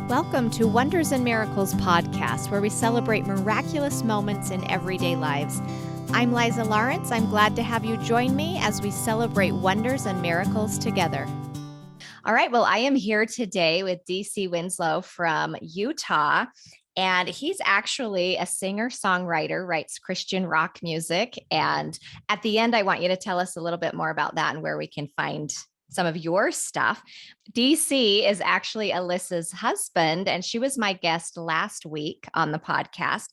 Welcome to Wonders and Miracles podcast, where we celebrate miraculous moments in everyday lives. I'm Liza Lawrence. I'm glad to have you join me as we celebrate wonders and miracles together. All right. Well, I am here today with DC Winslow from Utah, and he's actually a singer-songwriter, writes Christian rock music. And at the end, I want you to tell us a little bit more about that and where we can find some of your stuff. DC is actually Alyssa's husband, and she was my guest last week on the podcast,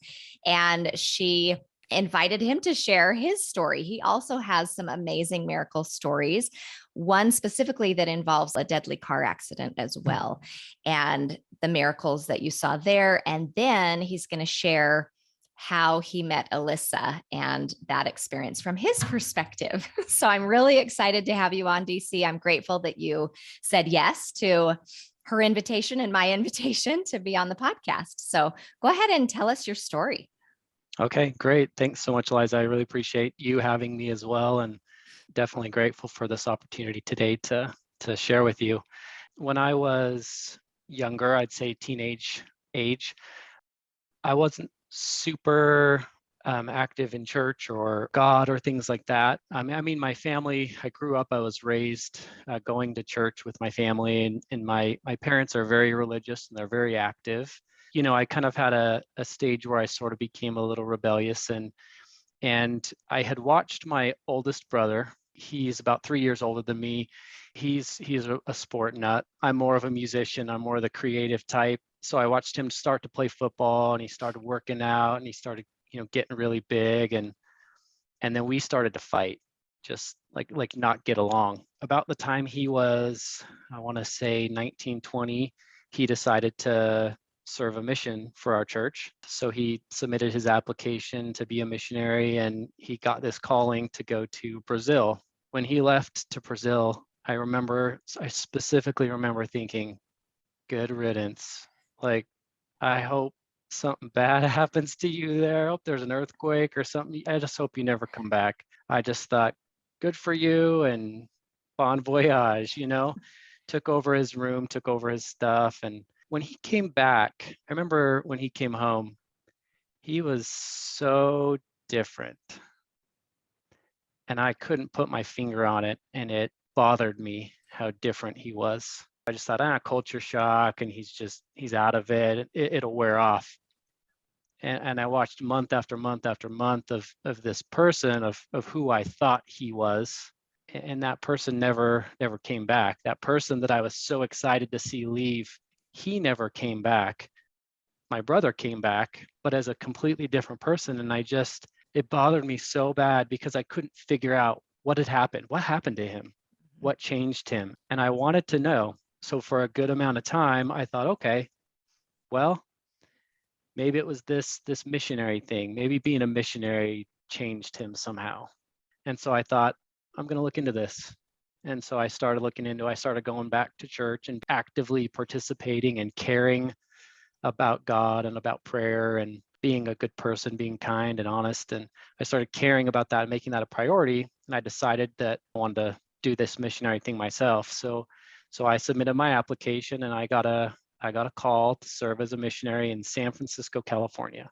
and she invited him to share his story. He also has some amazing miracle stories, one specifically that involves a deadly car accident as well, and the miracles that you saw there. And then he's going to share how he met Alyssa and that experience from his perspective. So I'm really excited to have you on, DC. I'm grateful that you said yes to her invitation and my invitation to be on the podcast. So go ahead and tell us your story. Okay, great. Thanks so much, Liza. I really appreciate you having me as well, and definitely grateful for this opportunity today to share with you. When I was younger, I'd say teenage age, I wasn't super active in church or God or things like that. I mean, my family, I grew up, I was raised going to church with my family, and my parents are very religious and they're very active. You know, I kind of had a stage where I sort of became a little rebellious, and I had watched my oldest brother. He's about 3 years older than me. He's a sport nut. I'm more of a musician. I'm more of the creative type. So I watched him start to play football, and he started working out, and he started, getting really big, and then we started to fight, just like not get along. About the time he was, I want to say 19, 20, he decided to serve a mission for our church. So he submitted his application to be a missionary, and he got this calling to go to Brazil. When he left to Brazil, I specifically remember thinking, good riddance. Like, I hope something bad happens to you there. I hope there's an earthquake or something. I just hope you never come back. I just thought, good for you and bon voyage, took over his room, took over his stuff. And when he came back, I remember when he came home, he was so different. And I couldn't put my finger on it, and it bothered me how different he was. I just thought, culture shock, and he's out of it. It'll wear off. And I watched month after month after month of this person, of who I thought he was. And that person never came back. That person that I was so excited to see leave, he never came back. My brother came back, but as a completely different person. And it bothered me so bad because I couldn't figure out what had happened. What happened to him? What changed him? And I wanted to know. So for a good amount of time, I thought, okay, well, maybe it was this missionary thing. Maybe being a missionary changed him somehow. And so I thought, I'm going to look into this. And so I started going back to church and actively participating and caring about God and about prayer and being a good person, being kind and honest. And I started caring about that and making that a priority. And I decided that I wanted to do this missionary thing myself. So I submitted my application, and I got a call to serve as a missionary in San Francisco, California.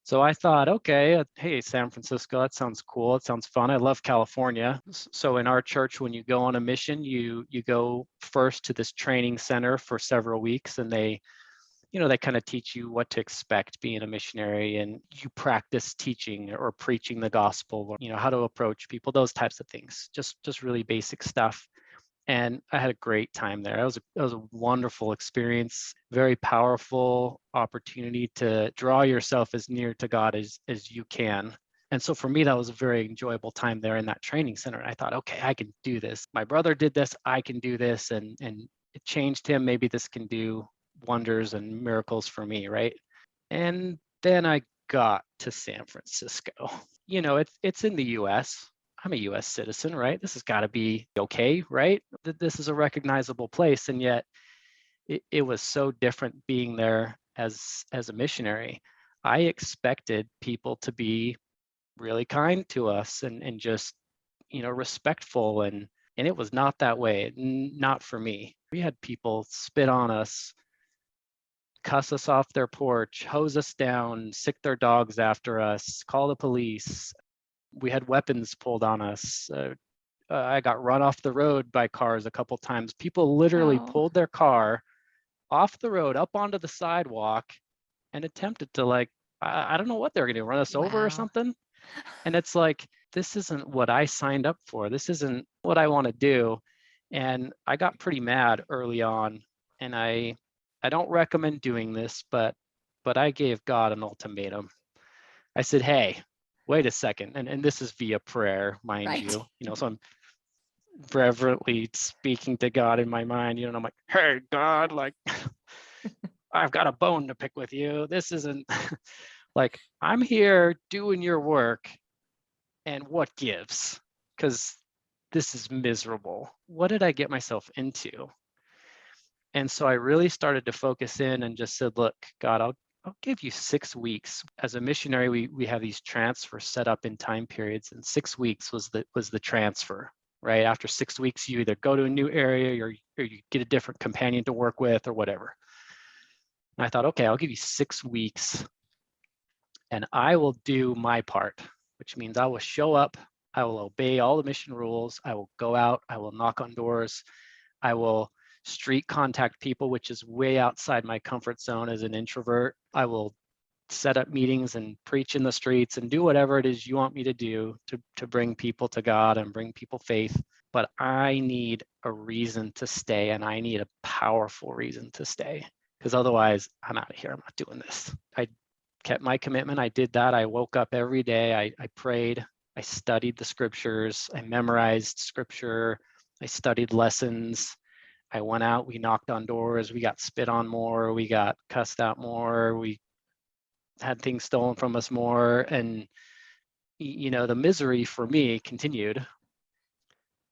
So I thought, okay, hey, San Francisco, that sounds cool. It sounds fun. I love California. So in our church, when you go on a mission, you go first to this training center for several weeks, and they kind of teach you what to expect being a missionary, and you practice teaching or preaching the gospel, or how to approach people, those types of things, just really basic stuff. And I had a great time there. It was a wonderful experience, very powerful opportunity to draw yourself as near to God as you can. And so for me, that was a very enjoyable time there in that training center. And I thought, okay, I can do this. My brother did this, I can do this. And it changed him. Maybe this can do wonders and miracles for me, right? And then I got to San Francisco. It's in the US. I'm a US citizen, right? This has got to be okay, right? This is a recognizable place. And yet it was so different being there as a missionary. I expected people to be really kind to us and just, respectful. And it was not that way, not for me. We had people spit on us, cuss us off their porch, hose us down, sick their dogs after us, call the police. We had weapons pulled on us. I got run off the road by cars a couple times. People literally Oh, pulled their car off the road up onto the sidewalk and attempted to, like, I don't know what they're going to do, run us over or wow. something. And it's like, this isn't what I signed up for. This isn't what I want to do. And I got pretty mad early on, and I don't recommend doing this, but I gave God an ultimatum. I said, hey, wait a second. And this is via prayer, mind Right. you, so I'm reverently speaking to God in my mind, and I'm like, hey, God, like, I've got a bone to pick with you. This isn't like, I'm here doing your work, and what gives? Because this is miserable. What did I get myself into? And so I really started to focus in and just said, look, God, I'll give you 6 weeks. As a missionary, we have these transfers set up in time periods, and 6 weeks was the transfer, right? After 6 weeks, you either go to a new area or you get a different companion to work with or whatever. And I thought, okay, I'll give you 6 weeks and I will do my part, which means I will show up, I will obey all the mission rules, I will go out, I will knock on doors, I will street contact people, which is way outside my comfort zone as an introvert. I will set up meetings and preach in the streets and do whatever it is you want me to do to bring people to God and bring people faith. But I need a reason to stay, and I need a powerful reason to stay, because otherwise I'm out of here. I'm not doing this. I kept my commitment. I did that. I woke up every day. I prayed. I studied the scriptures. I memorized scripture. I studied lessons. I went out. We knocked on doors. We got spit on more. We got cussed out more. We had things stolen from us more. And, the misery for me continued.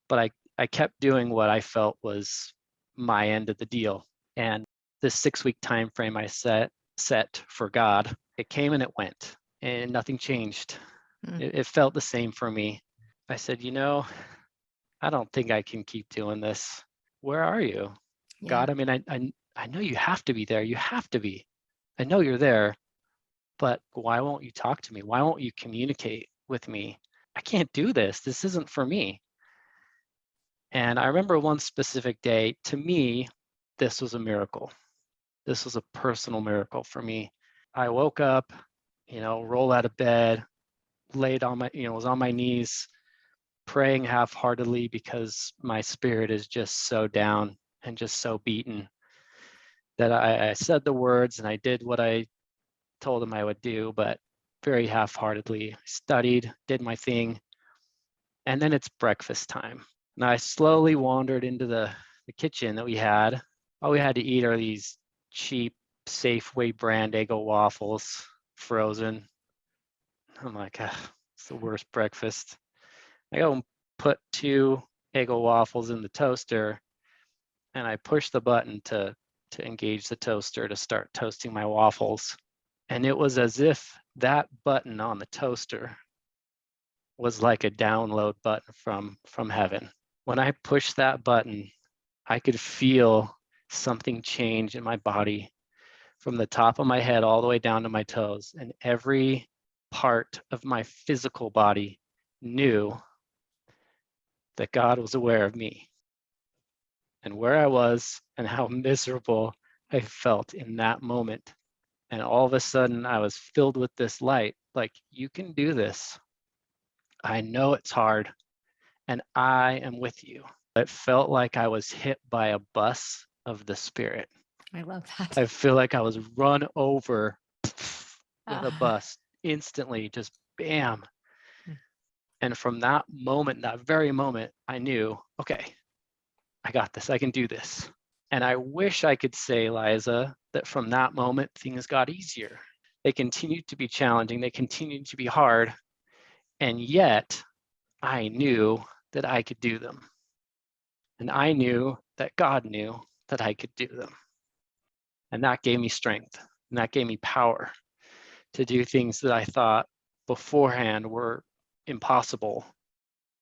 But I kept doing what I felt was my end of the deal. And this 6-week time frame I set for God, it came and it went, and nothing changed. It felt the same for me. I said, I don't think I can keep doing this. Where are you, Yeah. God? I mean, I know you have to be there. You have to be. I know you're there, but why won't you talk to me? Why won't you communicate with me? I can't do this. This isn't for me. And I remember one specific day, to me, this was a miracle. This was a personal miracle for me. I woke up, rolled out of bed, laid on my, was on my knees, praying half-heartedly because my spirit is just so down and just so beaten that I said the words and I did what I told him I would do, but very half-heartedly. Studied, did my thing, and then it's breakfast time. And I slowly wandered into the kitchen that we had. All we had to eat are these cheap Safeway brand Eggo waffles, frozen. I'm like, it's the worst breakfast. I go and put 2 Eggo waffles in the toaster, and I push the button to engage the toaster to start toasting my waffles. And it was as if that button on the toaster was like a download button from heaven. When I pushed that button, I could feel something change in my body from the top of my head all the way down to my toes. And every part of my physical body knew that God was aware of me and where I was and how miserable I felt in that moment. And all of a sudden, I was filled with this light, like, you can do this. I know it's hard, and I am with you. It felt like I was hit by a bus of the Spirit. I love that. I feel like I was run over with a bus instantly, just bam. And from that moment, that very moment, I knew, okay, I got this. I can do this. And I wish I could say, Liza, that from that moment, things got easier. They continued to be challenging. They continued to be hard. And yet, I knew that I could do them. And I knew that God knew that I could do them. And that gave me strength. And that gave me power to do things that I thought beforehand were impossible.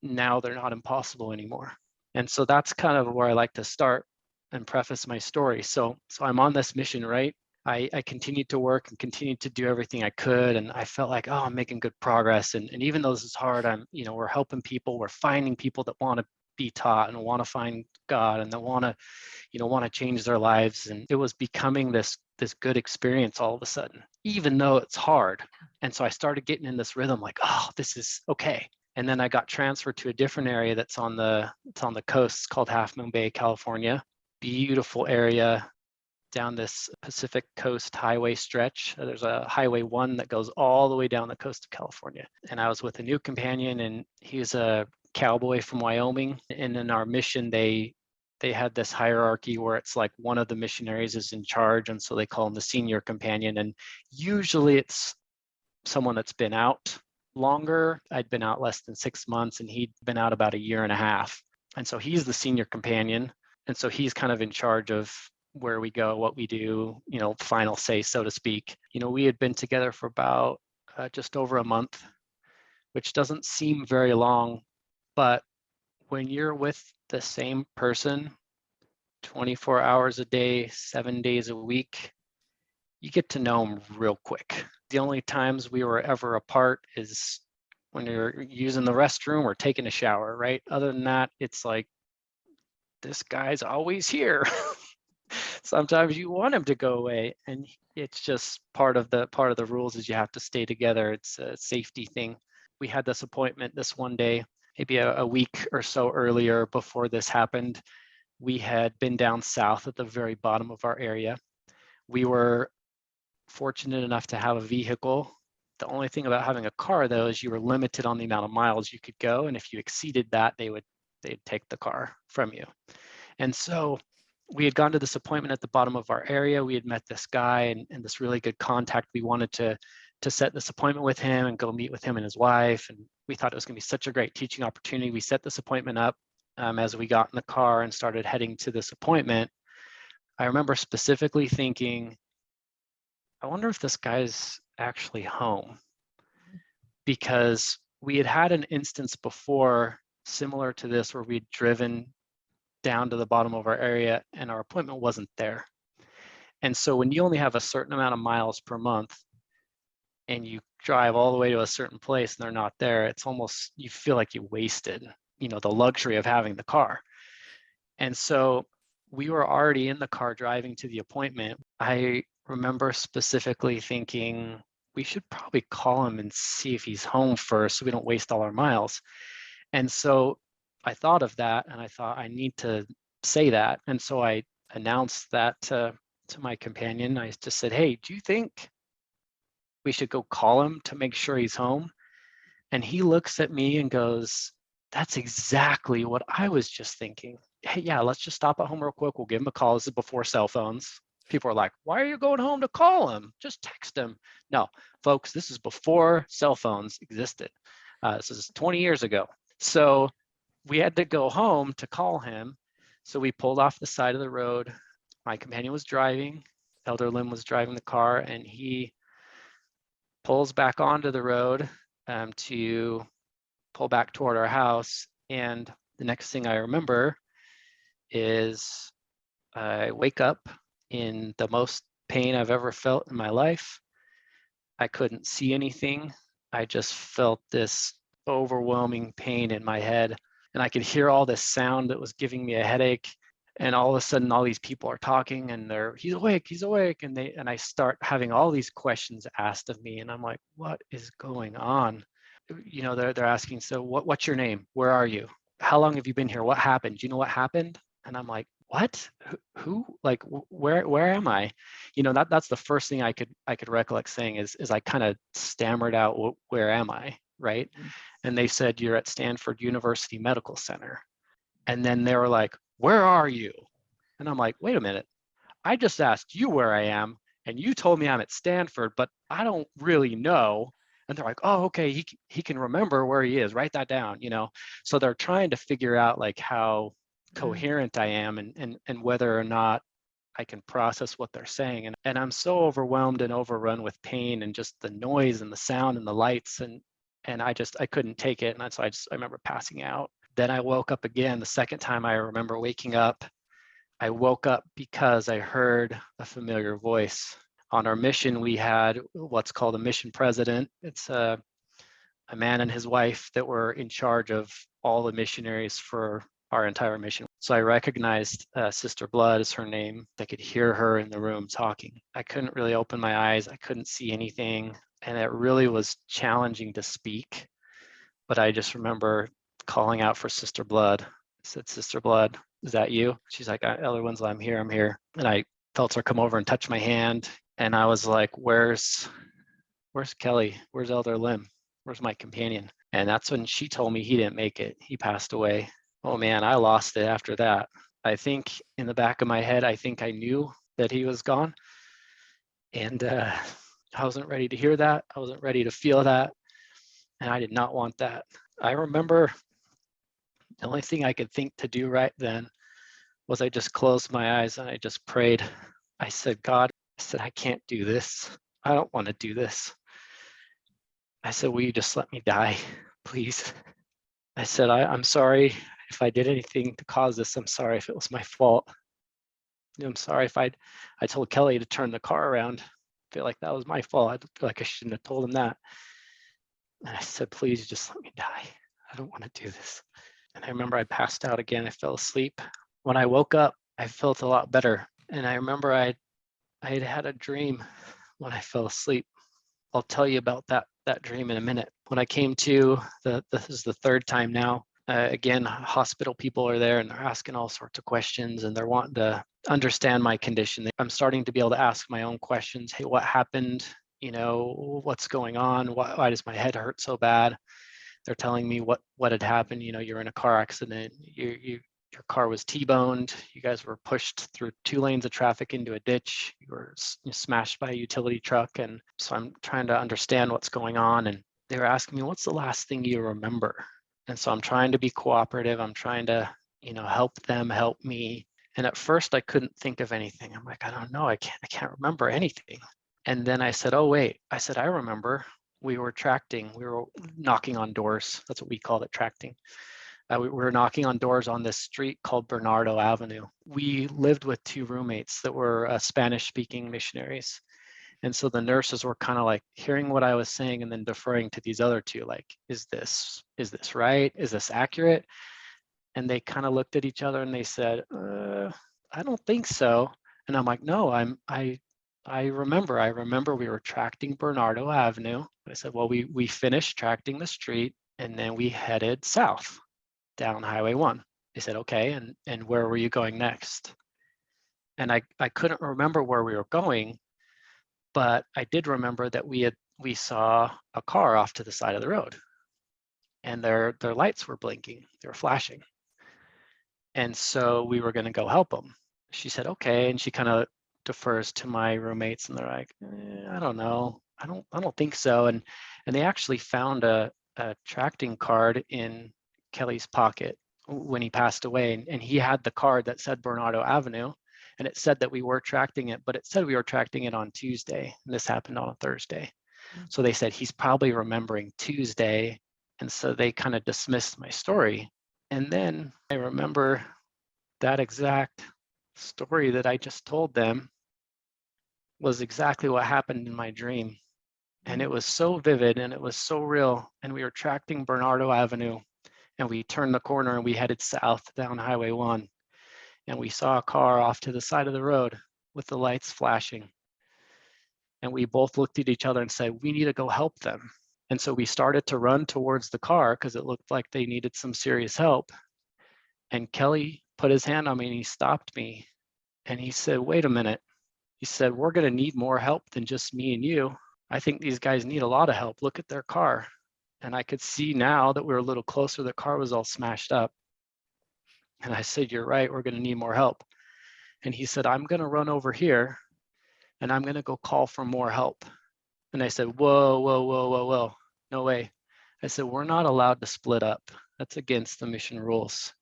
Now they're not impossible anymore. And so that's kind of where I like to start and preface my story. So I'm on this mission, right? I continued to work and continued to do everything I could. And I felt like, oh, I'm making good progress. And even though this is hard, we're helping people, we're finding people that want to be taught and want to find God and that want to change their lives. And it was becoming this good experience all of a sudden, even though it's hard. And so I started getting in this rhythm like, oh, this is okay. And then I got transferred to a different area it's on the coast. It's called Half Moon Bay, California. Beautiful area down this Pacific Coast highway stretch. There's a Highway 1 that goes all the way down the coast of California. And I was with a new companion, and he's a cowboy from Wyoming. And in our mission, they had this hierarchy where it's like one of the missionaries is in charge, and so they call him the senior companion. And usually it's someone that's been out longer. I'd been out less than 6 months, and he'd been out about a year and a half. And so he's the senior companion. And so he's kind of in charge of where we go, what we do, final say, so to speak. We had been together for about just over a month, which doesn't seem very long, but when you're with the same person 24 hours a day, 7 days a week, you get to know them real quick. The only times we were ever apart is when you're using the restroom or taking a shower, right? Other than that, it's like, this guy's always here. Sometimes you want him to go away, and it's just part of the rules is you have to stay together. It's a safety thing. We had this appointment this one day, maybe a week or so earlier before this happened. We had been down south at the very bottom of our area. We were fortunate enough to have a vehicle. The only thing about having a car, though, is you were limited on the amount of miles you could go, and if you exceeded that, they'd take the car from you. And so we had gone to this appointment at the bottom of our area. We had met this guy and this really good contact. We wanted to set this appointment with him and go meet with him and his wife. And we thought it was going to be such a great teaching opportunity. We set this appointment up. As we got in the car and started heading to this appointment, I remember specifically thinking, I wonder if this guy's actually home. Because we had an instance before similar to this where we'd driven down to the bottom of our area and our appointment wasn't there. And so when you only have a certain amount of miles per month and you drive all the way to a certain place and they're not there, it's almost, you feel like you wasted, the luxury of having the car. And so we were already in the car driving to the appointment. I remember specifically thinking, we should probably call him and see if he's home first so we don't waste all our miles. And so I thought of that and I thought, I need to say that. And so I announced that to my companion. I just said, hey, do you think we should go call him to make sure he's home? And he looks at me and goes, that's exactly what I was just thinking. Hey, yeah, let's just stop at home real quick. We'll give him a call. This is before cell phones. People are like, why are you going home to call him? Just text him. No, folks, this is before cell phones existed. This is 20 years ago. So we had to go home to call him. So we pulled off the side of the road. My companion was driving. Elder Lim was driving the car, and he pulls back onto the road to pull back toward our house. And the next thing I remember is I wake up in the most pain I've ever felt in my life. I couldn't see anything. I just felt this overwhelming pain in my head. And I could hear all this sound that was giving me a headache. And all of a sudden, all these people are talking and he's awake. And I start having all these questions asked of me. And I'm like, what is going on? They're asking, so what's your name? Where are you? How long have you been here? What happened? Do you know what happened? And I'm like, what? Who? Like, where am I? That's the first thing I could recollect saying is I kind of stammered out, where am I? Right. Mm-hmm. And they said, you're at Stanford University Medical Center. And then they were like, where are you? And I'm like, wait a minute. I just asked you where I am, and you told me I'm at Stanford, but I don't really know. And they're like, oh, okay, he can remember where he is. Write that down, So they're trying to figure out like how coherent I am and whether or not I can process what they're saying. And I'm so overwhelmed and overrun with pain and just the noise and the sound and the lights. And I couldn't take it. And so I remember passing out. Then I woke up again. The second time I remember waking up, I woke up because I heard a familiar voice. On our mission, we had what's called a mission president. It's a man and his wife that were in charge of all the missionaries for our entire mission. So I recognized Sister Blood as her name. I could hear her in the room talking. I couldn't really open my eyes. I couldn't see anything. And it really was challenging to speak. But I just remember calling out for Sister Blood. I said, Sister Blood, is that you? She's like, Elder Winslow, I'm here. And I felt her come over and touch my hand. And I was like, where's Kelly? Where's Elder Lim? Where's my companion? And that's when she told me he didn't make it. He passed away. Oh man, I lost it after that. I think in the back of my head, I think I knew that he was gone. And I wasn't ready to hear that. I wasn't ready to feel that. And I did not want that. I remember the only thing I could think to do right then was I just closed my eyes and I just prayed. I said, God, I can't do this. I don't want to do this. I said, will you just let me die, please? I said, I'm sorry if I did anything to cause this. I'm sorry if it was my fault. I'm sorry if I told Kelly to turn the car around. I feel like that was my fault. I feel like I shouldn't have told him that. And I said, please just let me die. I don't want to do this. And I remember I passed out again. I fell asleep. When I woke up, I felt a lot better. And I remember I had had a dream when I fell asleep. I'll tell you about that dream in a minute. When I came to, this is the third time now, again, hospital people are there and they're asking all sorts of questions and they're wanting to understand my condition. I'm starting to be able to ask my own questions. Hey, what happened? You know, what's going on? Why does my head hurt so bad? They're telling me what had happened. You know, you're in a car accident. Your car was T-boned. You guys were pushed through 2 lanes of traffic into a ditch. You were smashed by a utility truck. And so I'm trying to understand what's going on. And they were asking me, what's the last thing you remember? And so I'm trying to be cooperative. I'm trying to, help them help me. And at first I couldn't think of anything. I'm like, I don't know. I can't remember anything. And then I said, oh, wait. I said, I remember. We were tracting. We were knocking on doors. That's what we called it, tracting. We were knocking on doors on this street called Bernardo Avenue. We lived with 2 roommates that were Spanish-speaking missionaries. And so the nurses were kind of like hearing what I was saying and then deferring to these other 2, like, is this right? Is this accurate? And they kind of looked at each other and they said, I don't think so. And I'm like, no, I remember we were tracting Bernardo Avenue. I said, well, we finished tracting the street and then we headed south down Highway 1. They said, okay, and where were you going next? And I couldn't remember where we were going, but I did remember that we saw a car off to the side of the road and their lights were blinking, they were flashing. And so we were going to go help them. She said, okay. And she kind of defers to my roommates and they're like, I don't know. I don't think so. And they actually found a tracting card in Kelly's pocket when he passed away. And he had the card that said Bernardo Avenue. And it said that we were tracting it, but it said we were tracting it on Tuesday. And this happened on a Thursday. So they said, he's probably remembering Tuesday. And so they kind of dismissed my story. And then I remember that exact story that I just told them was exactly what happened in my dream. And it was so vivid and it was so real. And we were tracting Bernardo Avenue and we turned the corner and we headed south down Highway 1. And we saw a car off to the side of the road with the lights flashing. And we both looked at each other and said, we need to go help them. And so we started to run towards the car because it looked like they needed some serious help. And Kelly put his hand on me and he stopped me. And he said, wait a minute. He said, we're going to need more help than just me and you. I think these guys need a lot of help. Look at their car. And I could see now that we were a little closer, the car was all smashed up. And I said, you're right, we're going to need more help. And he said, I'm going to run over here and I'm going to go call for more help. And I said, whoa, no way. I said, we're not allowed to split up. That's against the mission rules.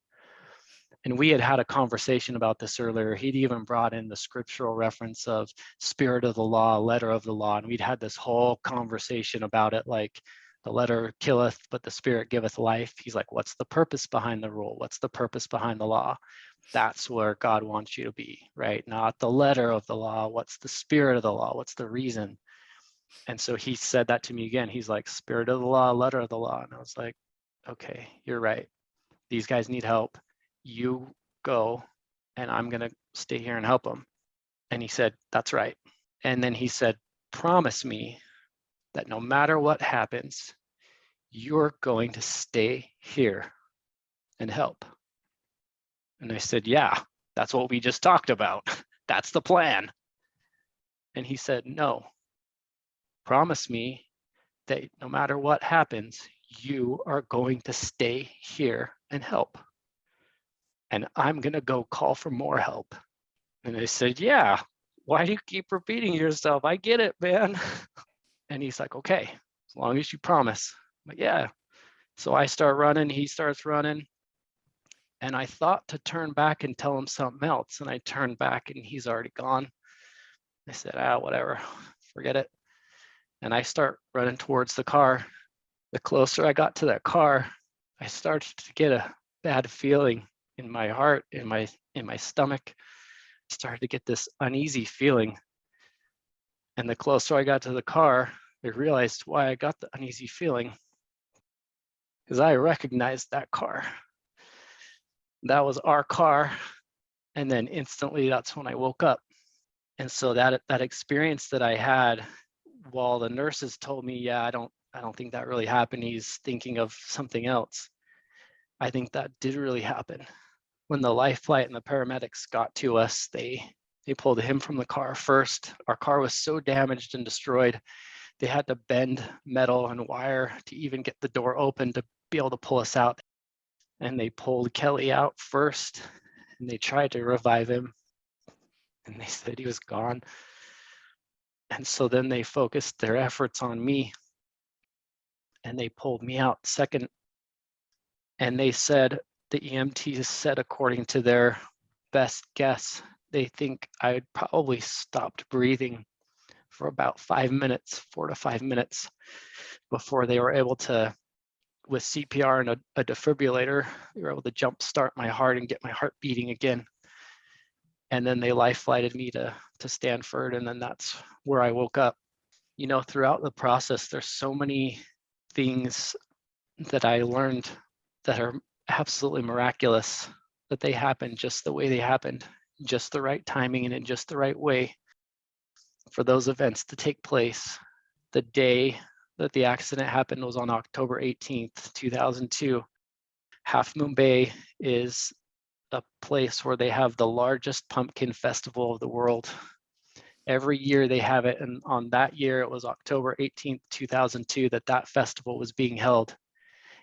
And we had a conversation about this earlier. He'd even brought in the scriptural reference of spirit of the law, letter of the law. And we'd had this whole conversation about it, like the letter killeth, but the spirit giveth life. He's like, what's the purpose behind the rule? What's the purpose behind the law? That's where God wants you to be, right? Not the letter of the law. What's the spirit of the law? What's the reason? And so he said that to me again. He's like, spirit of the law, letter of the law. And I was like, okay, you're right. These guys need help. You go, and I'm going to stay here and help them. And he said, that's right. And then he said, promise me that no matter what happens, you're going to stay here and help. And I said, yeah, that's what we just talked about. That's the plan. And he said, no, promise me that no matter what happens, you are going to stay here and help. And I'm going to go call for more help. And I said, yeah, why do you keep repeating yourself? I get it, man. And he's like, okay, as long as you promise. But yeah. So I start running, he starts running. And I thought to turn back and tell him something else. And I turned back and he's already gone. I said, whatever, forget it. And I start running towards the car. The closer I got to that car, I started to get a bad feeling in my heart, in my stomach. I started to get this uneasy feeling. And the closer I got to the car, I realized why I got the uneasy feeling. Because I recognized that car. That was our car. And then instantly, that's when I woke up. And so that experience that I had, while the nurses told me, yeah, I don't think that really happened, he's thinking of something else, I think that did really happen. When the life flight and the paramedics got to us, they pulled him from the car first. Our car was so damaged and destroyed, they had to bend metal and wire to even get the door open to be able to pull us out. And they pulled Kelly out first, and they tried to revive him, and they said he was gone. And so then they focused their efforts on me, and they pulled me out second. And they said, the EMTs said, according to their best guess, they think I had probably stopped breathing for about 4 to 5 minutes, before they were able to, with CPR and a defibrillator, they were able to jump start my heart and get my heart beating again. And then they life flighted me to Stanford, and then that's where I woke up. You know, throughout the process, there's so many things that I learned that are absolutely miraculous, that they happened just the way they happened, just the right timing and in just the right way for those events to take place. The day that the accident happened was on October 18th, 2002. Half Moon Bay is a place where they have the largest pumpkin festival of the world. Every year they have it, and on that year, it was October 18th, 2002, that festival was being held.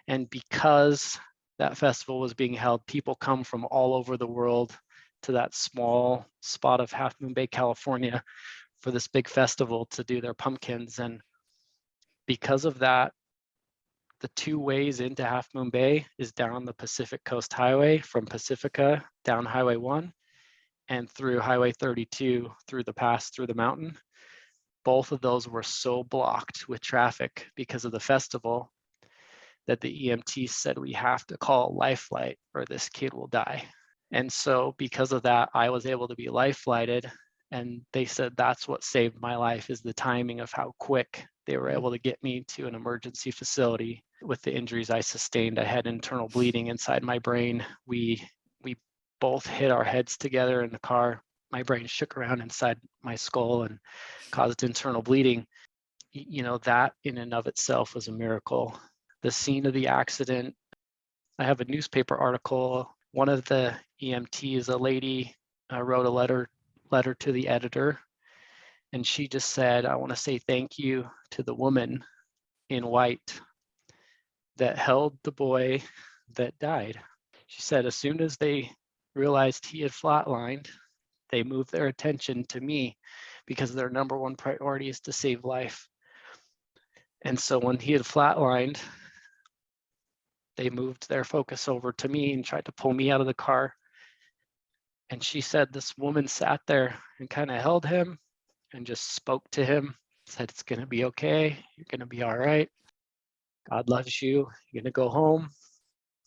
And because that festival was being held, people come from all over the world to that small spot of Half Moon Bay, California, for this big festival to do their pumpkins. And because of that, the two ways into Half Moon Bay is down the Pacific Coast Highway from Pacifica down Highway 1 and through Highway 32 through the pass through the mountain. Both of those were so blocked with traffic because of the festival that the EMT said, we have to call life flight or this kid will die. And so because of that, I was able to be life flighted. And they said that's what saved my life, is the timing of how quick they were able to get me to an emergency facility. With the injuries I sustained, I had internal bleeding inside my brain. We both hit our heads together in the car. My brain shook around inside my skull and caused internal bleeding. You know, that in and of itself was a miracle. The scene of the accident, I have a newspaper article. One of the EMTs, a lady, wrote a letter to the editor, and she just said, I want to say thank you to the woman in white that held the boy that died. She said, as soon as they realized he had flatlined, they moved their attention to me, because their number one priority is to save life. And so when he had flatlined, they moved their focus over to me and tried to pull me out of the car. And she said this woman sat there and kind of held him and just spoke to him, said, it's going to be okay. You're going to be all right. God loves you. You're going to go home.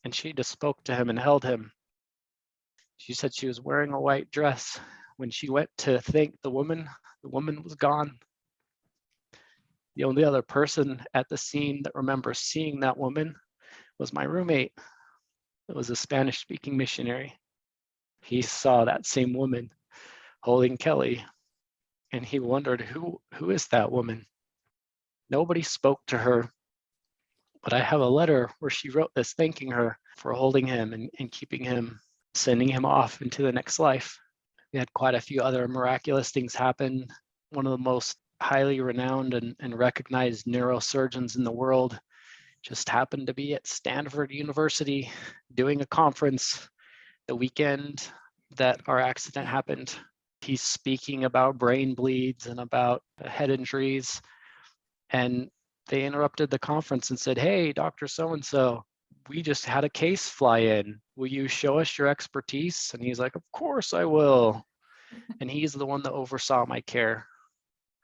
And she just spoke to him and held him. She said she was wearing a white dress. When she went to thank the woman was gone. The only other person at the scene that remembers seeing that woman was my roommate. It was a Spanish-speaking missionary. He saw that same woman holding Kelly, and he wondered, who is that woman? Nobody spoke to her, but I have a letter where she wrote this thanking her for holding him and keeping him, sending him off into the next life. We had quite a few other miraculous things happen. One of the most highly renowned and recognized neurosurgeons in the world just happened to be at Stanford University doing a conference the weekend that our accident happened. He's speaking about brain bleeds and about head injuries. And they interrupted the conference and said, "Hey, Dr. So-and-so, we just had a case fly in. Will you show us your expertise?" And he's like, "Of course I will." And he's the one that oversaw my care.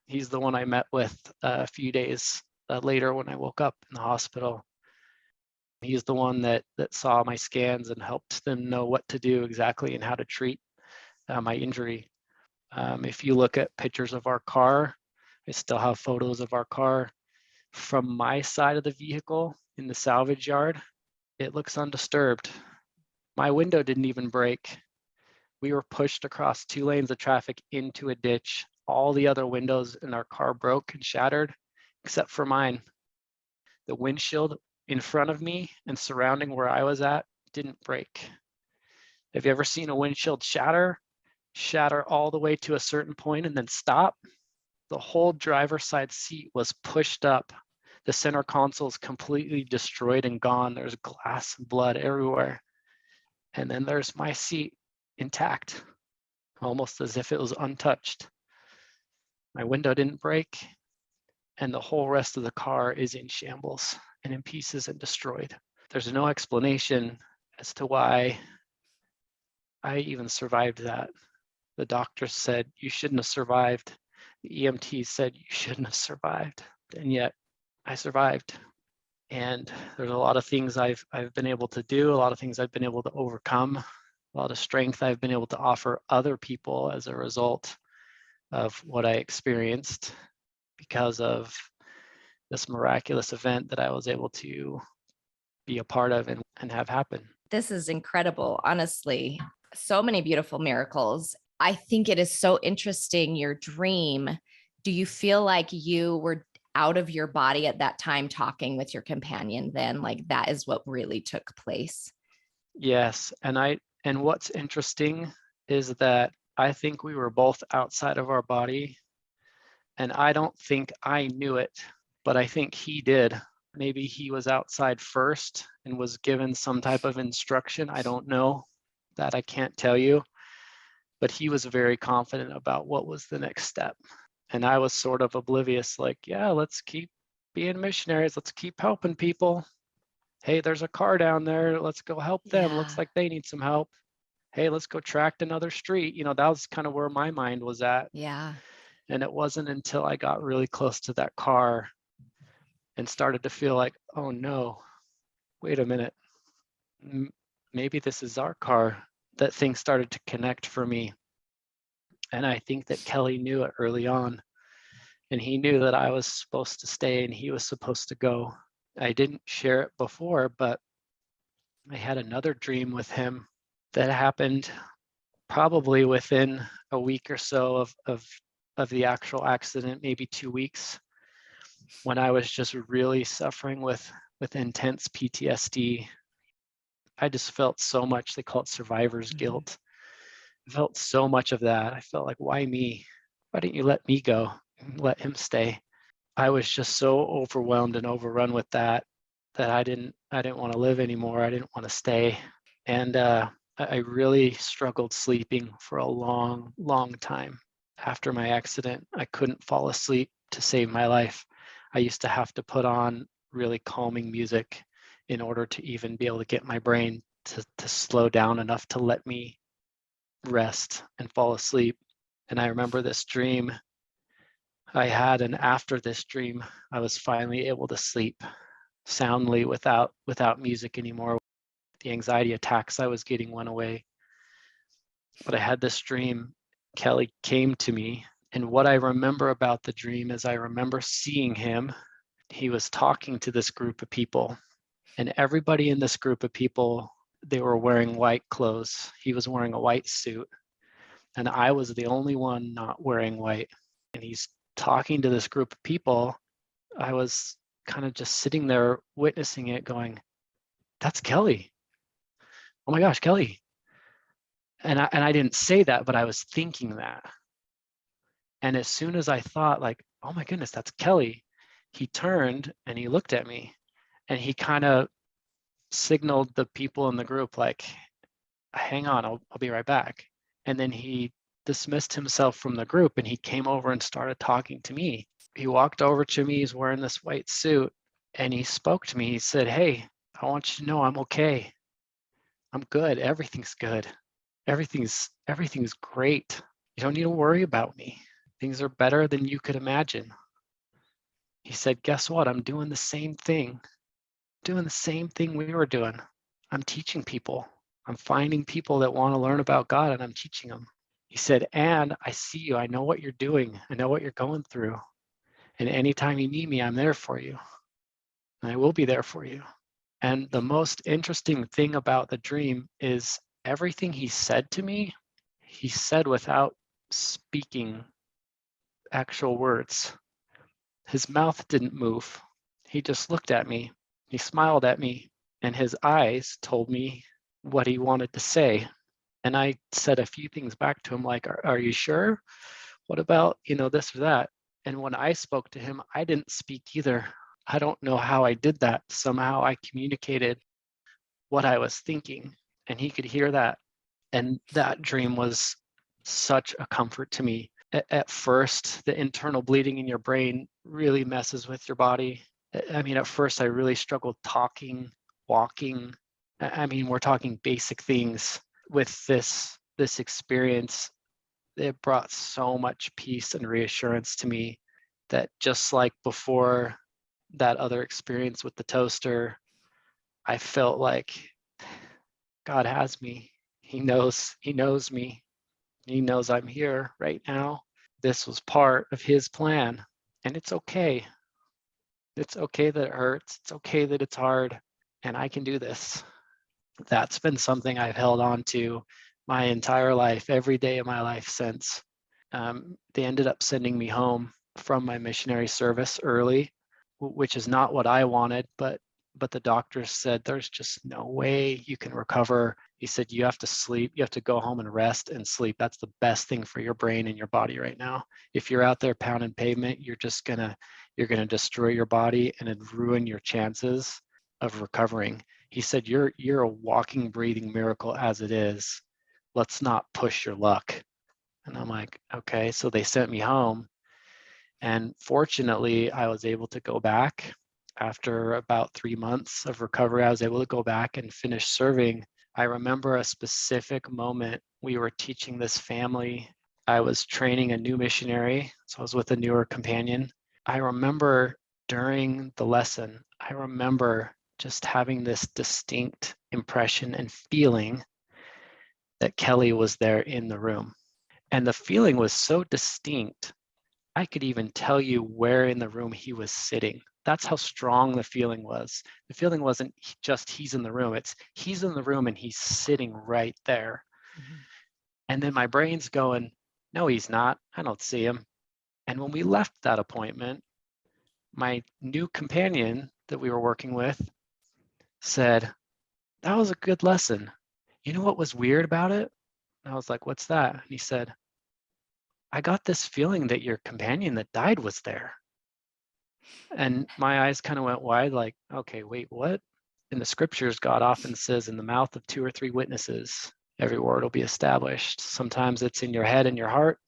He's the one I met with a few days later when I woke up in the hospital. He's the one that saw my scans and helped them know what to do exactly and how to treat my injury. If you look at pictures of our car, I still have photos of our car. From my side of the vehicle in the salvage yard, it looks undisturbed. My window didn't even break. We were pushed across 2 lanes of traffic into a ditch. All the other windows in our car broke and shattered, except for mine. The windshield in front of me and surrounding where I was at didn't break. Have you ever seen a windshield shatter all the way to a certain point and then stop? The whole driver's side seat was pushed up. The center console is completely destroyed and gone. There's glass and blood everywhere. And then there's my seat intact, almost as if it was untouched. My window didn't break, and the whole rest of the car is in shambles and in pieces and destroyed. There's no explanation as to why I even survived that. The doctor said, "You shouldn't have survived." The EMT said, "You shouldn't have survived." And yet I survived. And there's a lot of things I've been able to do, a lot of things I've been able to overcome, a lot of strength I've been able to offer other people as a result of what I experienced because of this miraculous event that I was able to be a part of and have happen. This is incredible, honestly. So many beautiful miracles. I think it is so interesting, your dream. Do you feel like you were out of your body at that time talking with your companion then? Like that is what really took place? Yes, and what's interesting is that I think we were both outside of our body, and I don't think I knew it, but I think he did. Maybe he was outside first and was given some type of instruction. I don't know. That I can't tell you. But he was very confident about what was the next step. And I was sort of oblivious, like, yeah, let's keep being missionaries. Let's keep helping people. Hey, there's a car down there. Let's go help them. Yeah. Looks like they need some help. Hey, let's go tract another street. That was kind of where my mind was at. Yeah. And it wasn't until I got really close to that car and started to feel like, oh no, wait a minute. Maybe this is our car, that things started to connect for me. And I think that Kelly knew it early on. And he knew that I was supposed to stay and he was supposed to go. I didn't share it before, but I had another dream with him that happened probably within a week or so of the actual accident, maybe 2 weeks, when I was just really suffering with intense PTSD. I just felt so much, they call it survivor's guilt. I felt so much of that. I felt like, why me? Why didn't you let me go and let him stay? I was just so overwhelmed and overrun with that I didn't want to live anymore. I didn't want to stay. And I really struggled sleeping for a long, long time. After my accident, I couldn't fall asleep to save my life. I used to have to put on really calming music in order to even be able to get my brain to slow down enough to let me rest and fall asleep. And I remember this dream I had, and after this dream, I was finally able to sleep. soundly without music anymore. The anxiety attacks I was getting went away. But I had this dream. Kelly came to me, and what I remember about the dream is I remember seeing him. He was talking to this group of people, and everybody in this group of people, they were wearing white clothes. He was wearing a white suit, and I was the only one not wearing white. And he's talking to this group of people. I was kind of just sitting there witnessing it going, that's Kelly. Oh my gosh, Kelly. And I didn't say that, but I was thinking that. And as soon as I thought like, oh my goodness, that's Kelly, he turned and he looked at me and he kind of signaled the people in the group like, hang on, I'll be right back. And then he dismissed himself from the group and he came over and started talking to me. He walked over to me, he's wearing this white suit, and he spoke to me. He said, hey, I want you to know I'm okay. I'm good. Everything's good. Everything's great. You don't need to worry about me. Things are better than you could imagine. He said, guess what? I'm doing the same thing. Doing the same thing we were doing. I'm teaching people. I'm finding people that want to learn about God and I'm teaching them. He said, and I see you. I know what you're doing. I know what you're going through. And anytime you need me, I'm there for you. And I will be there for you. And the most interesting thing about the dream is everything he said to me, he said without speaking actual words. His mouth didn't move. He just looked at me. He smiled at me, and his eyes told me what he wanted to say. And I said a few things back to him like, are you sure? What about, this or that? And when I spoke to him, I didn't speak either. I don't know how I did that. Somehow I communicated what I was thinking, and he could hear that. And that dream was such a comfort to me. At first, the internal bleeding in your brain really messes with your body. I mean, at first, I really struggled talking, walking. I mean, we're talking basic things. With this experience, it brought so much peace and reassurance to me that just like before that other experience with the toaster, I felt like God has me. He knows me. He knows I'm here right now. This was part of his plan, and it's okay. It's okay that it hurts. It's okay that it's hard, and I can do this. That's been something I've held on to my entire life, every day of my life since. They ended up sending me home from my missionary service early, which is not what I wanted, but the doctors said there's just no way you can recover. He said you have to sleep, you have to go home and rest and sleep. That's the best thing for your brain and your body right now. If you're out there pounding pavement, you're gonna destroy your body and it'd ruin your chances of recovering. He said you're a walking, breathing miracle as it is. Let's not push your luck. And I'm like, okay. So they sent me home. And fortunately, I was able to go back. After about 3 months of recovery, I was able to go back and finish serving. I remember a specific moment. We were teaching this family. I was training a new missionary, so I was with a newer companion. I remember during the lesson, I remember just having this distinct impression and feeling that Kelly was there in the room. And the feeling was so distinct, I could even tell you where in the room he was sitting. That's how strong the feeling was. The feeling wasn't just he's in the room, it's he's in the room and he's sitting right there. Mm-hmm. And then my brain's going, no, he's not. I don't see him. And when we left that appointment, my new companion that we were working with said, that was a good lesson. You know what was weird about it? And I was like, what's that? And he said, I got this feeling that your companion that died was there. And my eyes kind of went wide, like, okay, wait, what? In the scriptures, God often says, in the mouth of 2 or 3 witnesses, every word will be established. Sometimes it's in your head and your heart.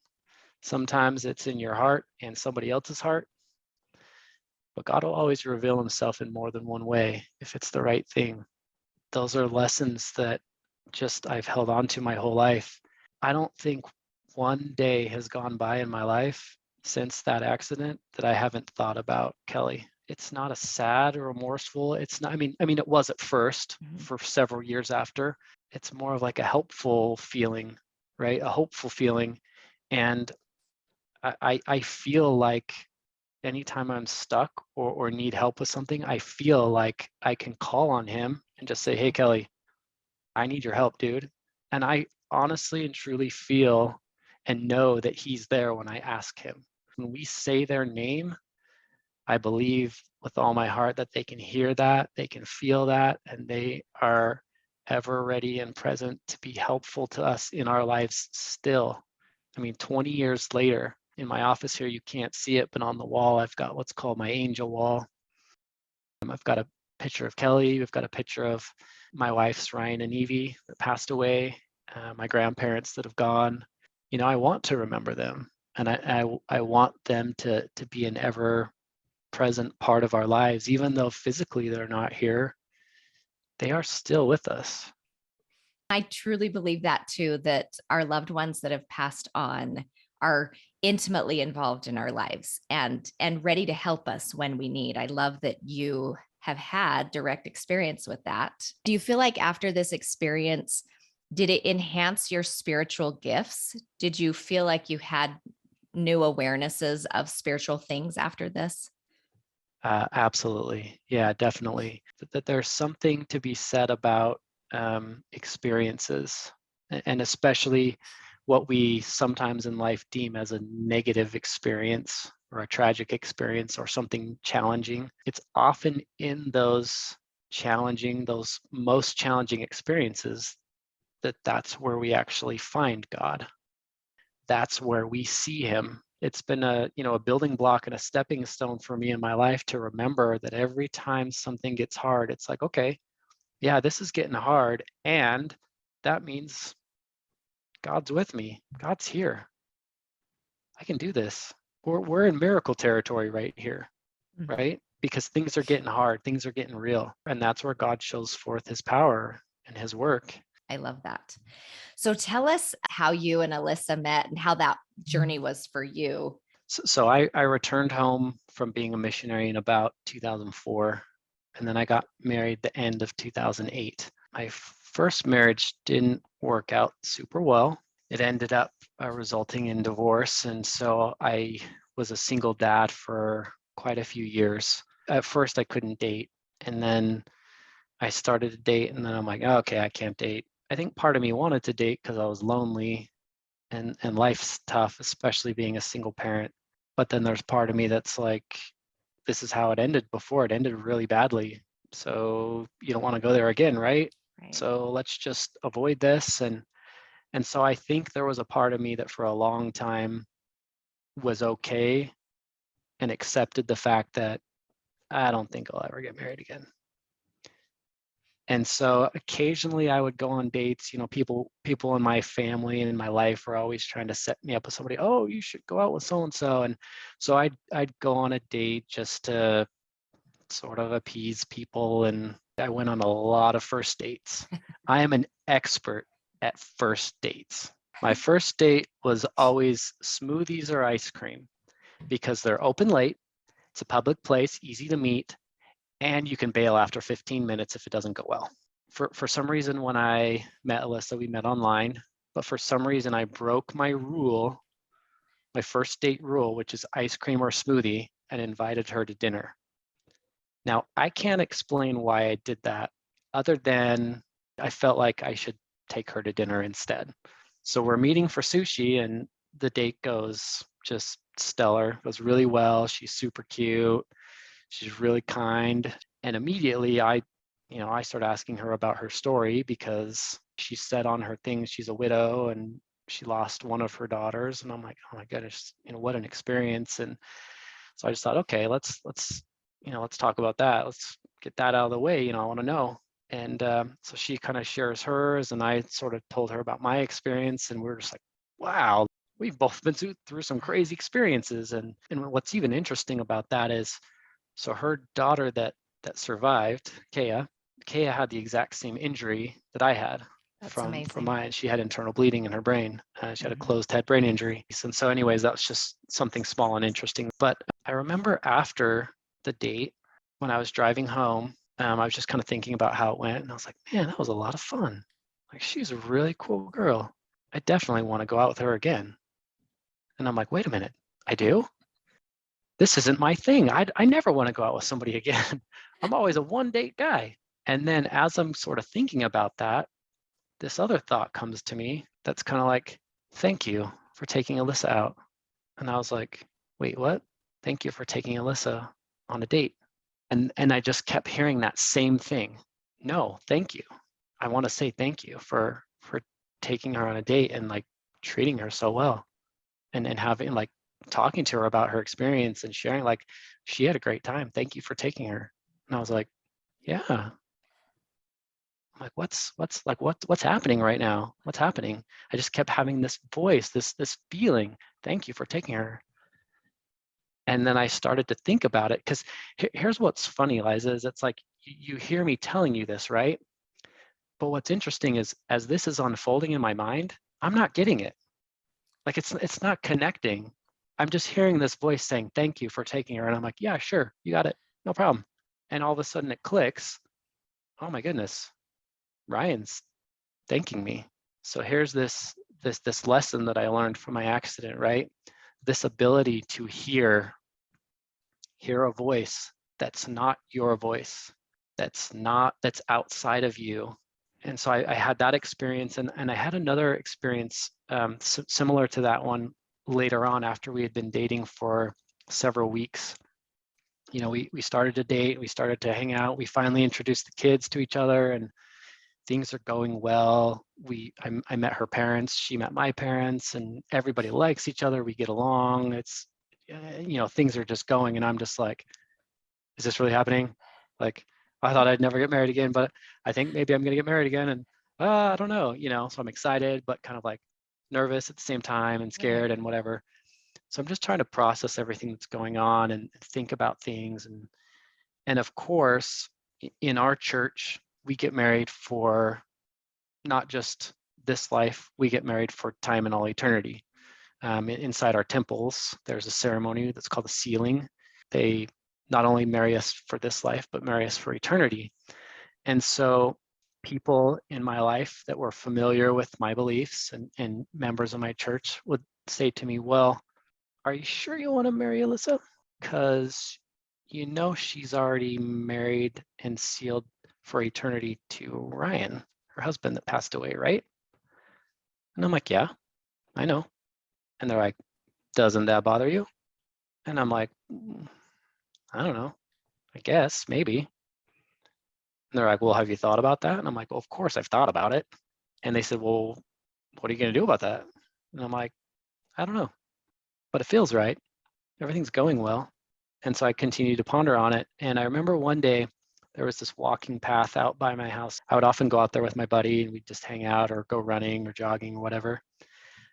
Sometimes it's in your heart and somebody else's heart. But God will always reveal himself in more than one way if it's the right thing. Those are lessons that just I've held on to my whole life. I don't think one day has gone by in my life since that accident that I haven't thought about Kelly. it's not a sad or remorseful. It's not, I mean, it was at first for several years after. It's more of like a helpful feeling, right? A hopeful feeling. And I feel like anytime I'm stuck or need help with something, I feel like I can call on him and just say, hey, Kelly, I need your help, dude. And I honestly and truly feel and know that he's there when I ask him. When we say their name, I believe with all my heart that they can hear that, they can feel that, and they are ever ready and present to be helpful to us in our lives still. I mean, 20 years later, in my office here, you can't see it, but on the wall, I've got what's called my angel wall. I've got a picture of Kelly. We've got a picture of my wife's Ryan and Evie that passed away, my grandparents that have gone. You know, I want to remember them, and I want them to be an ever present part of our lives, even though physically they're not here. They are still with us. I truly believe that too, that our loved ones that have passed on are intimately involved in our lives and ready to help us when we need. I love that you have had direct experience with that. Do you feel like after this experience, did it enhance your spiritual gifts? Did you feel like you had new awarenesses of spiritual things after this? Absolutely. Yeah, definitely. That there's something to be said about experiences, and especially what we sometimes in life deem as a negative experience or a tragic experience or something challenging. It's often in those most challenging experiences that's where we actually find God. That's where we see him. It's been a building block and a stepping stone for me in my life to remember that every time something gets hard, it's like, okay, yeah, this is getting hard, and that means God's with me. God's here. I can do this. We're in miracle territory right here, right? Because things are getting hard, things are getting real, and that's where God shows forth his power and his work. I love that. So tell us how you and Alyssa met and how that journey was for you. So I returned home from being a missionary in about 2004, and then I got married the end of 2008. My first marriage didn't work out super well. It ended up resulting in divorce, and so I was a single dad for quite a few years. At first, I couldn't date, and then I started to date, and then I'm like, oh, okay, I can't date. I think part of me wanted to date because I was lonely, and life's tough, especially being a single parent. But then there's part of me that's like, this is how it ended before. It ended really badly. So you don't want to go there again, right? Right. So let's just avoid this. And so I think there was a part of me that for a long time was okay and accepted the fact that I don't think I'll ever get married again. And so occasionally I would go on dates. People in my family and in my life were always trying to set me up with somebody. Oh, you should go out with so and so. And so I'd go on a date just to sort of appease people. And I went on a lot of first dates. I am an expert at first dates. My first date was always smoothies or ice cream because they're open late. It's a public place, easy to meet, and you can bail after 15 minutes if it doesn't go well. For some reason, when I met Alyssa, we met online, but for some reason I broke my first date rule, which is ice cream or smoothie, and invited her to dinner. Now, I can't explain why I did that other than I felt like I should take her to dinner instead. So we're meeting for sushi, and the date goes just stellar, goes really well. She's super cute. She's really kind. And immediately I started asking her about her story because she said on her thing she's a widow and she lost one of her daughters. And I'm like, oh my goodness, what an experience. And so I just thought, okay, let's talk about that. Let's get that out of the way. I want to know. And so she kind of shares hers, and I sort of told her about my experience, and we were just like, wow, we've both been through some crazy experiences. And what's even interesting about that is, so her daughter that survived, Kea had the exact same injury that I had. That's from amazing. mine. She had internal bleeding in her brain. She had a closed head brain injury. And so anyways, that was just something small and interesting. But I remember after the date, when I was driving home, I was just kind of thinking about how it went. And I was like, man, that was a lot of fun. Like, she's a really cool girl. I definitely want to go out with her again. And I'm like, wait a minute, I do? This isn't my thing. I never want to go out with somebody again. I'm always a one date guy. And then as I'm sort of thinking about that, this other thought comes to me that's kind of like, thank you for taking Alyssa out. And I was like, wait, what? Thank you for taking Alyssa on a date. And I just kept hearing that same thing. No, thank you. I want to say thank you for taking her on a date and like treating her so well, and having like talking to her about her experience and sharing like she had a great time. Thank you for taking her. And I was like, yeah. I'm like, what's happening right now? What's happening? I just kept having this voice, this feeling. Thank you for taking her. And then I started to think about it, because here's what's funny, Liza, is it's like you hear me telling you this, right? But what's interesting is as this is unfolding in my mind, I'm not getting it. Like it's not connecting. I'm just hearing this voice saying, thank you for taking her. And I'm like, yeah, sure, you got it, no problem. And all of a sudden it clicks. Oh my goodness, Ryan's thanking me. So here's this lesson that I learned from my accident, right? This ability to hear a voice that's not your voice, that's outside of you. And so I had that experience, and I had another experience similar to that one later on after we had been dating for several weeks. You know, we started to date, we started to hang out, we finally introduced the kids to each other, and things are going well. I met her parents, she met my parents, and everybody likes each other. We get along. It's, you know, things are just going, and I'm just like, is this really happening? Like, I thought I'd never get married again, but I think maybe I'm gonna get married again, and I don't know, you know. So I'm excited, but kind of like nervous at the same time, and scared, and whatever. So I'm just trying to process everything that's going on and think about things, and of course, in our church, we get married for not just this life, we get married for time and all eternity. Inside our temples, there's a ceremony that's called the sealing. They not only marry us for this life, but marry us for eternity. And so people in my life that were familiar with my beliefs and members of my church would say to me, well, are you sure you want to marry Alyssa? Because you know she's already married and sealed for eternity to Ryan, her husband that passed away, right? And I'm like, yeah, I know. And they're like, doesn't that bother you? And I'm like, I don't know, I guess, maybe. And they're like, well, have you thought about that? And I'm like, well, of course I've thought about it. And they said, well, what are you going to do about that? And I'm like, I don't know, but it feels right. Everything's going well. And so I continued to ponder on it. And I remember one day there was this walking path out by my house. I would often go out there with my buddy and we'd just hang out or go running or jogging or whatever.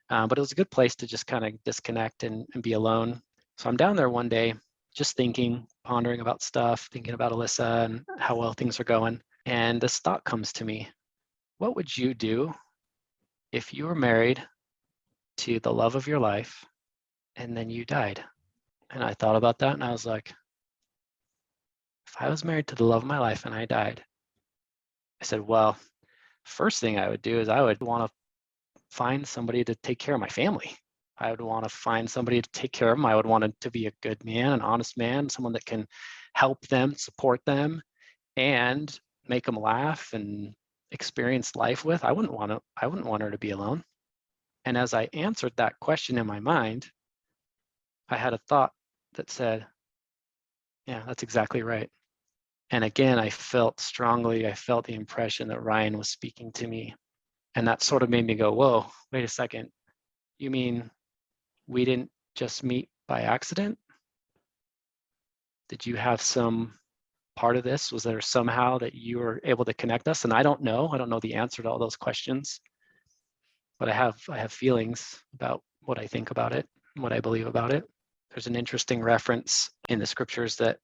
But it was a good place to just kind of disconnect and be alone. So I'm down there one day, just thinking, pondering about stuff, thinking about Alyssa and how well things are going. And this thought comes to me: what would you do if you were married to the love of your life and then you died? And I thought about that and I was like, if I was married to the love of my life and I died, I said, well, first thing I would do is I would want to find somebody to take care of my family. I would want to find somebody to take care of them. I would want it to be a good man, an honest man, someone that can help them, support them, and make them laugh and experience life with. I wouldn't want her to be alone. And as I answered that question in my mind, I had a thought that said, yeah, that's exactly right. And again, I felt the impression that Ryan was speaking to me. And that sort of made me go, whoa, wait a second. You mean we didn't just meet by accident? Did you have some part of this? Was there somehow that you were able to connect us? And I don't know the answer to all those questions, but I have feelings about what I think about it, what I believe about it. There's an interesting reference in the scriptures that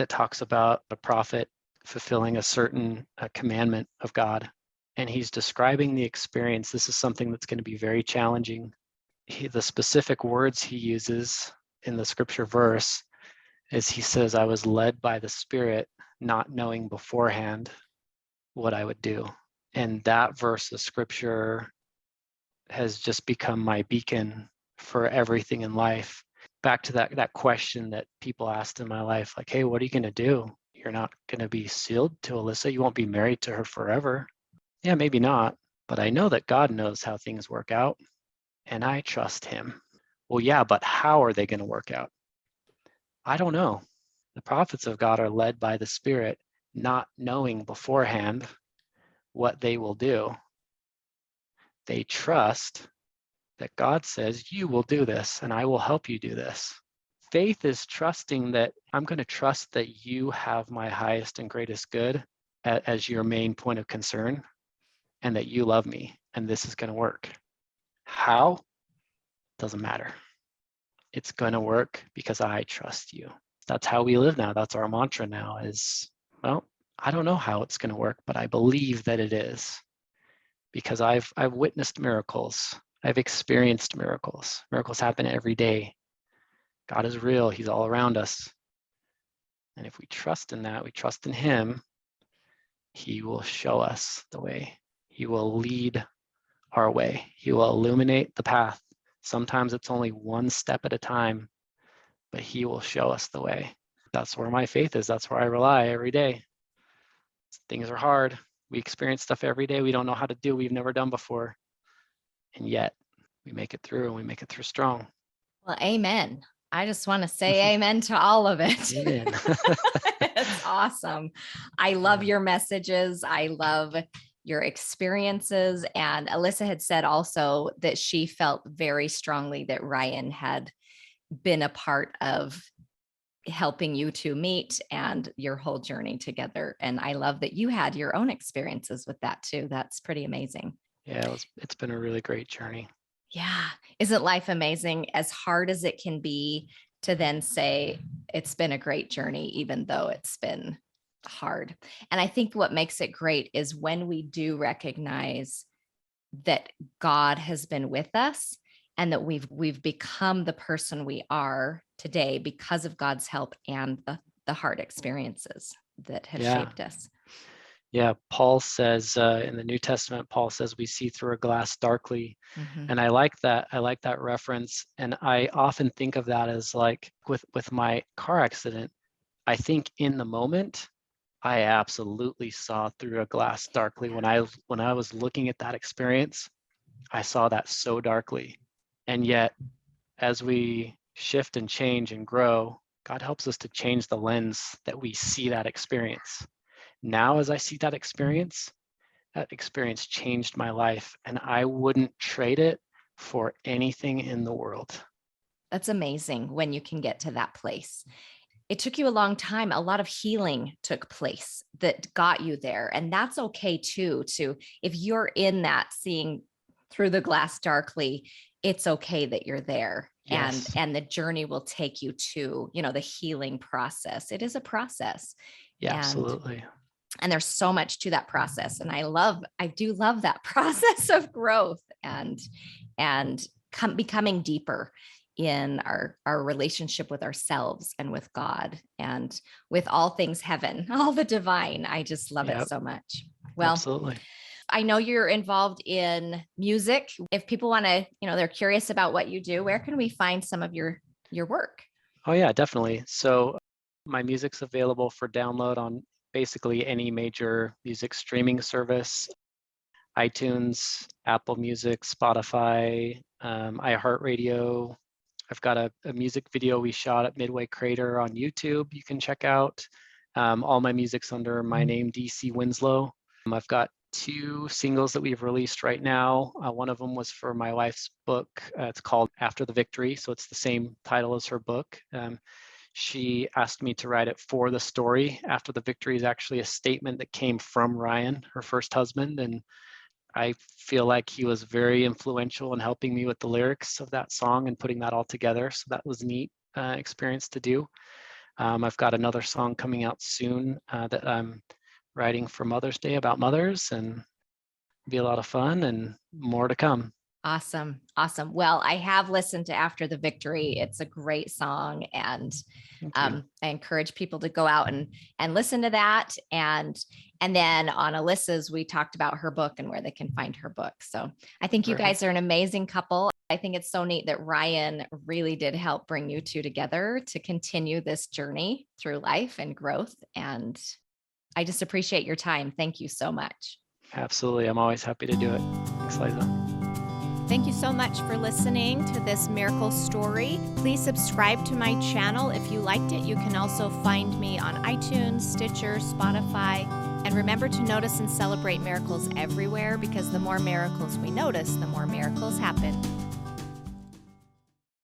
talks about a prophet fulfilling a certain commandment of God. And he's describing the experience. This is something that's going to be very challenging. The specific words he uses in the scripture verse is he says, I was led by the Spirit, not knowing beforehand what I would do. And that verse of scripture has just become my beacon for everything in life. Back to that question that people asked in my life, like, hey, what are you going to do? You're not going to be sealed to Alyssa. You won't be married to her forever. Yeah, maybe not. But I know that God knows how things work out, and I trust him. Well, yeah, but how are they going to work out? I don't know. The prophets of God are led by the Spirit, not knowing beforehand what they will do. They trust that God says, you will do this, and I will help you do this. Faith is trusting that I'm going to trust that you have my highest and greatest good as your main point of concern, and that you love me, and this is going to work. How? Doesn't matter. It's going to work because I trust you. That's how we live now. That's our mantra now is, well, I don't know how it's going to work, but I believe that it is, because I've witnessed miracles. I've experienced miracles. Miracles happen every day. God is real. He's all around us. And if we trust in that, we trust in him, he will show us the way. He will lead our way. He will illuminate the path. Sometimes it's only one step at a time, but he will show us the way. That's where my faith is. That's where I rely every day. Things are hard. We experience stuff every day we don't know how to do, we've never done before. And yet we make it through, and we make it through strong. Well, amen. I just want to say amen to all of it. Amen. It's awesome. I love your messages. I love your experiences. And Alyssa had said also that she felt very strongly that Ryan had been a part of helping you two meet and your whole journey together. And I love that you had your own experiences with that too. That's pretty amazing. Yeah, it's been a really great journey. Yeah. Isn't life amazing? As hard as it can be to then say, it's been a great journey, even though it's been hard. And I think what makes it great is when we do recognize that God has been with us and that we've become the person we are today because of God's help and the hard experiences that have shaped us. Yeah, Paul says in the New Testament, Paul says we see through a glass darkly. Mm-hmm. And I like that. I like that reference. And I often think of that as like with my car accident. I think in the moment, I absolutely saw through a glass darkly. When I was looking at that experience, I saw that so darkly. And yet, as we shift and change and grow, God helps us to change the lens that we see that experience. Now, as I see that experience changed my life, and I wouldn't trade it for anything in the world. That's amazing when you can get to that place. It took you a long time. A lot of healing took place that got you there. And that's okay too, if you're in that seeing through the glass darkly, it's okay that you're there. Yes. And the journey will take you to, the healing process. It is a process. Yeah, absolutely. And there's so much to that process. And I do love that process of growth and becoming deeper in our relationship with ourselves and with God and with all things heaven, all the divine. I just love it so much. Well, absolutely. I know you're involved in music. If people want to, they're curious about what you do, where can we find some of your work? Oh yeah, definitely. So my music's available for download on basically any major music streaming service: iTunes, Apple Music, Spotify, iHeartRadio. I've got a music video we shot at Midway Crater on YouTube you can check out. All my music's under my name, DC Winslow. I've got 2 singles that we've released right now. One of them was for my wife's book. It's called After the Victory, so it's the same title as her book. She asked me to write it for the story. After the Victory is actually a statement that came from Ryan, her first husband, and I feel like he was very influential in helping me with the lyrics of that song and putting that all together. So that was a neat experience to do. I've got another song coming out soon that I'm writing for Mother's Day about mothers, and it'll be a lot of fun and more to come. Awesome. Awesome. Well, I have listened to After the Victory. It's a great song. And Thank you. I encourage people to go out and listen to that. And then on Alyssa's, we talked about her book and where they can find her book. So I think you Perfect. guys are an amazing couple. I think it's so neat that Ryan really did help bring you two together to continue this journey through life and growth. And I just appreciate your time. Thank you so much. Absolutely. I'm always happy to do it. Thanks, Liza. Thank you so much for listening to this miracle story. Please subscribe to my channel if you liked it. You can also find me on iTunes, Stitcher, Spotify. And remember to notice and celebrate miracles everywhere, because the more miracles we notice, the more miracles happen.